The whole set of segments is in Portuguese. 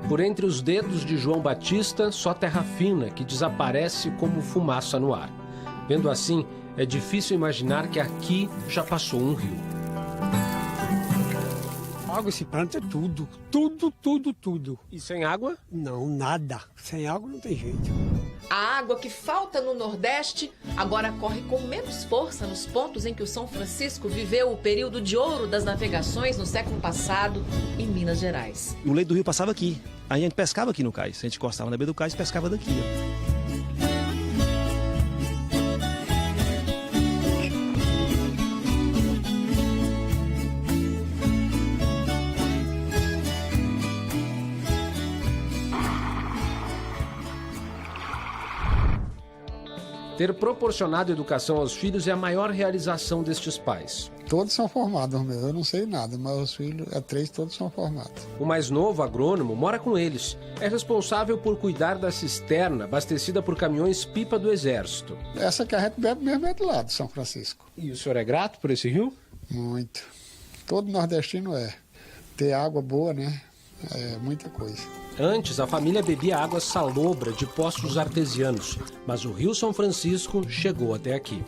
Por entre os dedos de João Batista, só terra fina que desaparece como fumaça no ar. Vendo assim, é difícil imaginar que aqui já passou um rio. Água se planta tudo. Tudo. E sem água? Não, nada. Sem água não tem jeito. A água que falta no Nordeste agora corre com menos força nos pontos em que o São Francisco viveu o período de ouro das navegações no século passado em Minas Gerais. O leito do rio passava aqui. Aí a gente pescava aqui no cais. A gente encostava na beira do cais e pescava daqui, ó. Ter proporcionado educação aos filhos é a maior realização destes pais. Todos são formados, meu. Eu não sei nada, mas os filhos, três, todos são formados. O mais novo, agrônomo, mora com eles. É responsável por cuidar da cisterna abastecida por caminhões-pipa do Exército. Essa que a gente bebe mesmo é do lado de São Francisco. E o senhor é grato por esse rio? Muito. Todo nordestino é. Ter água boa, né? É muita coisa. Antes, a família bebia água salobra de poços artesianos, mas o Rio São Francisco chegou até aqui.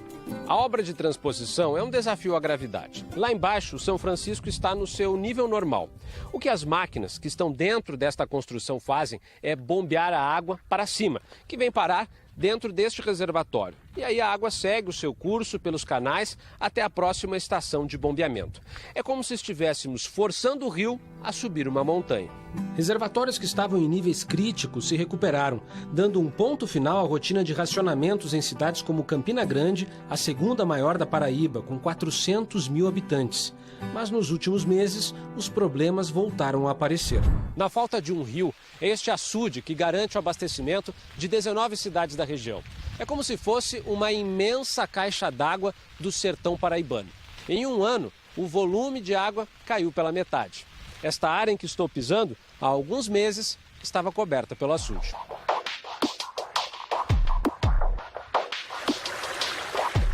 A obra de transposição é um desafio à gravidade. Lá embaixo, o São Francisco está no seu nível normal. O que as máquinas que estão dentro desta construção fazem é bombear a água para cima, que vem parar dentro deste reservatório. E aí a água segue o seu curso pelos canais até a próxima estação de bombeamento. É como se estivéssemos forçando o rio a subir uma montanha. Reservatórios que estavam em níveis críticos se recuperaram, dando um ponto final à rotina de racionamentos em cidades como Campina Grande, a segunda maior da Paraíba, com 400 mil habitantes. Mas nos últimos meses, os problemas voltaram a aparecer. Na falta de um rio, é este açude que garante o abastecimento de 19 cidades da região. É como se fosse uma imensa caixa d'água do sertão paraibano. Em um ano, o volume de água caiu pela metade. Esta área em que estou pisando, há alguns meses, estava coberta pelo açude.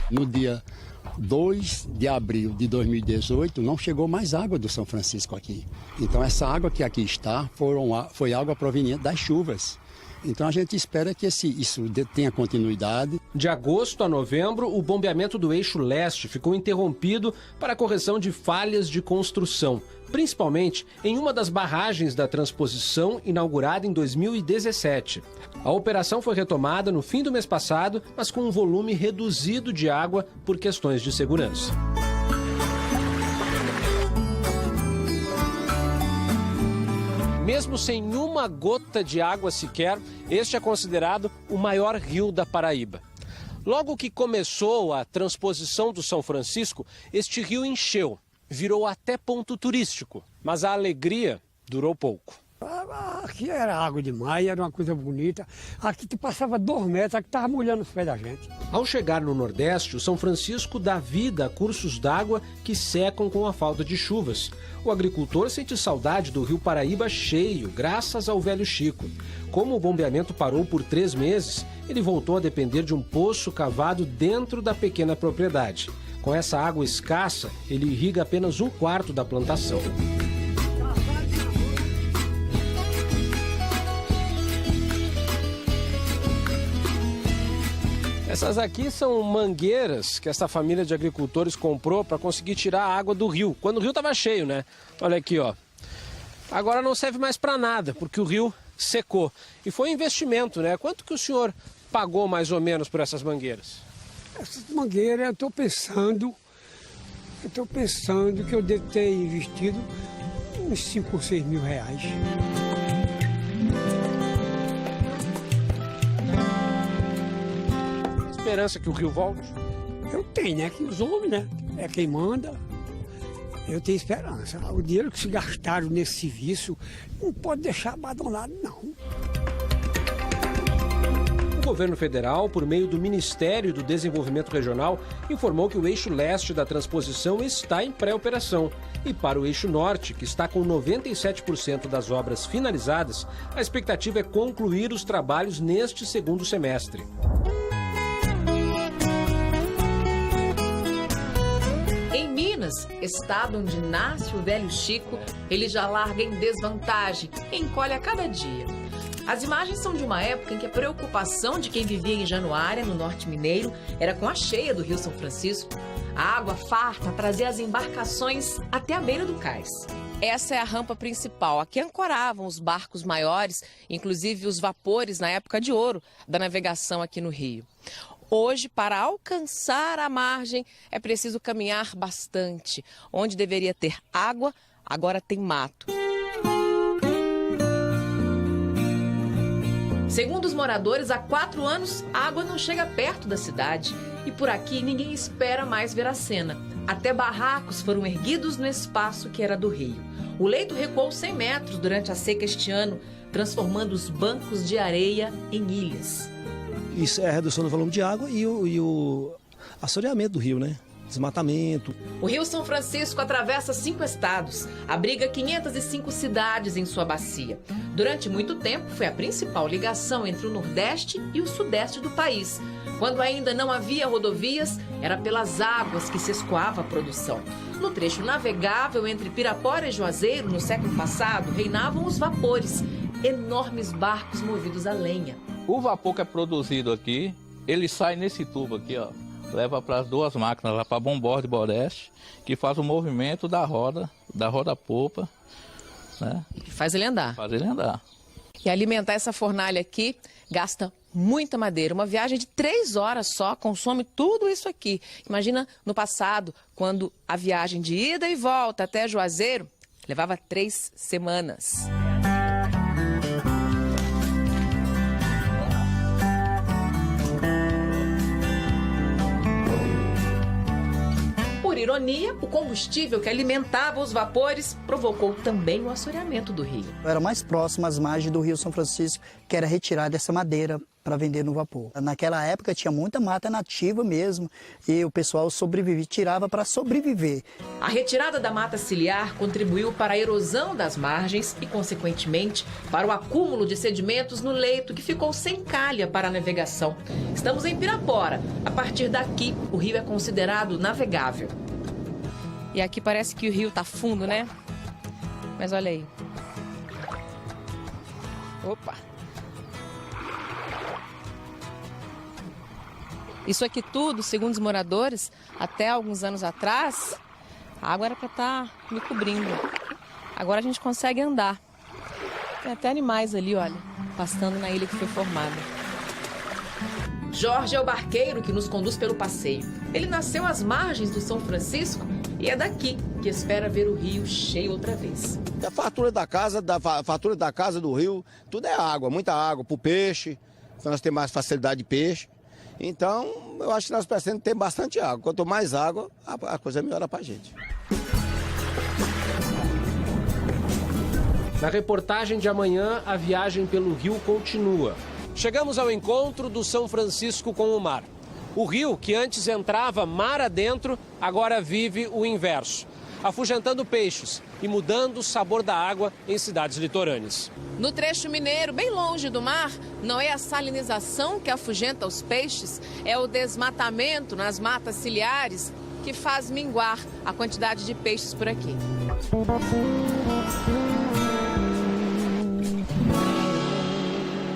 No dia 2 de abril de 2018, não chegou mais água do São Francisco aqui. Então, essa água que aqui está foi água proveniente das chuvas. Então, a gente espera que isso tenha continuidade. De agosto a novembro, o bombeamento do eixo leste ficou interrompido para a correção de falhas de construção, principalmente em uma das barragens da transposição inaugurada em 2017. A operação foi retomada no fim do mês passado, mas com um volume reduzido de água por questões de segurança. Mesmo sem uma gota de água sequer, este é considerado o maior rio da Paraíba. Logo que começou a transposição do São Francisco, este rio encheu, virou até ponto turístico, mas a alegria durou pouco. Aqui era água demais, era uma coisa bonita. Aqui tu passava 2 metros, aqui estava molhando os pés da gente. Ao chegar no Nordeste, o São Francisco dá vida a cursos d'água que secam com a falta de chuvas. O agricultor sente saudade do rio Paraíba cheio, graças ao velho Chico. Como o bombeamento parou por 3 meses, ele voltou a depender de um poço cavado dentro da pequena propriedade. Com essa água escassa, ele irriga apenas 1/4 da plantação. Essas aqui são mangueiras que essa família de agricultores comprou para conseguir tirar a água do rio, quando o rio estava cheio, né? Olha aqui, ó. Agora não serve mais para nada, porque o rio secou. E foi um investimento, né? Quanto que o senhor pagou mais ou menos por essas mangueiras? Essas mangueiras, eu estou pensando que eu devo ter investido uns 5 ou 6 mil reais. Esperança que o rio volte? Eu tenho, né? Que os homens, né? É quem manda. Eu tenho esperança. O dinheiro que se gastaram nesse serviço não pode deixar abandonado, não. O governo federal, por meio do Ministério do Desenvolvimento Regional, informou que o eixo leste da transposição está em pré-operação. E para o eixo norte, que está com 97% das obras finalizadas, a expectativa é concluir os trabalhos neste segundo semestre. Campinas, estado onde nasce o velho Chico, ele já larga em desvantagem e encolhe a cada dia. As imagens são de uma época em que a preocupação de quem vivia em Januária, no norte mineiro, era com a cheia do Rio São Francisco. A água farta trazia as embarcações até a beira do cais. Essa é a rampa principal. Aqui ancoravam os barcos maiores, inclusive os vapores na época de ouro da navegação aqui no Rio. Hoje, para alcançar a margem, é preciso caminhar bastante. Onde deveria ter água, agora tem mato. Segundo os moradores, há 4 anos a água não chega perto da cidade. E por aqui ninguém espera mais ver a cena. Até barracos foram erguidos no espaço que era do rio. O leito recuou 100 metros durante a seca este ano, transformando os bancos de areia em ilhas. Isso é a redução do volume de água e o assoreamento do rio, né? Desmatamento. O Rio São Francisco atravessa 5 estados, abriga 505 cidades em sua bacia. Durante muito tempo, foi a principal ligação entre o Nordeste e o Sudeste do país. Quando ainda não havia rodovias, era pelas águas que se escoava a produção. No trecho navegável entre Pirapora e Juazeiro, no século passado, reinavam os vapores, enormes barcos movidos a lenha. O vapor que é produzido aqui, ele sai nesse tubo aqui, ó. Leva para as 2 máquinas, lá para bombordo e boreste, que faz o movimento da roda popa, né? Faz ele andar. Faz ele andar. E alimentar essa fornalha aqui gasta muita madeira. Uma viagem de 3 horas só consome tudo isso aqui. Imagina no passado, quando a viagem de ida e volta até Juazeiro levava 3 semanas. Por ironia, o combustível que alimentava os vapores provocou também o assoreamento do rio. Era mais próximo às margens do Rio São Francisco, que era retirada essa madeira para vender no vapor. Naquela época tinha muita mata nativa mesmo e o pessoal tirava para sobreviver. A retirada da mata ciliar contribuiu para a erosão das margens e, consequentemente, para o acúmulo de sedimentos no leito, que ficou sem calha para a navegação. Estamos em Pirapora. A partir daqui, o rio é considerado navegável. E aqui parece que o rio está fundo, né? Mas olha aí. Opa! Isso aqui tudo, segundo os moradores, até alguns anos atrás, a água era para estar me cobrindo. Agora a gente consegue andar. Tem até animais ali, olha, pastando na ilha que foi formada. Jorge é o barqueiro que nos conduz pelo passeio. Ele nasceu às margens do São Francisco e é daqui que espera ver o rio cheio outra vez. A fatura da casa do rio, tudo é água, muita água para o peixe, então nós temos mais facilidade de peixe. Então, eu acho que nós precisamos ter bastante água. Quanto mais água, a coisa melhora para a gente. Na reportagem de amanhã, a viagem pelo rio continua. Chegamos ao encontro do São Francisco com o mar. O rio, que antes entrava mar adentro, agora vive o inverso, afugentando peixes e mudando o sabor da água em cidades litorâneas. No trecho mineiro, bem longe do mar, não é a salinização que afugenta os peixes, é o desmatamento nas matas ciliares que faz minguar a quantidade de peixes por aqui.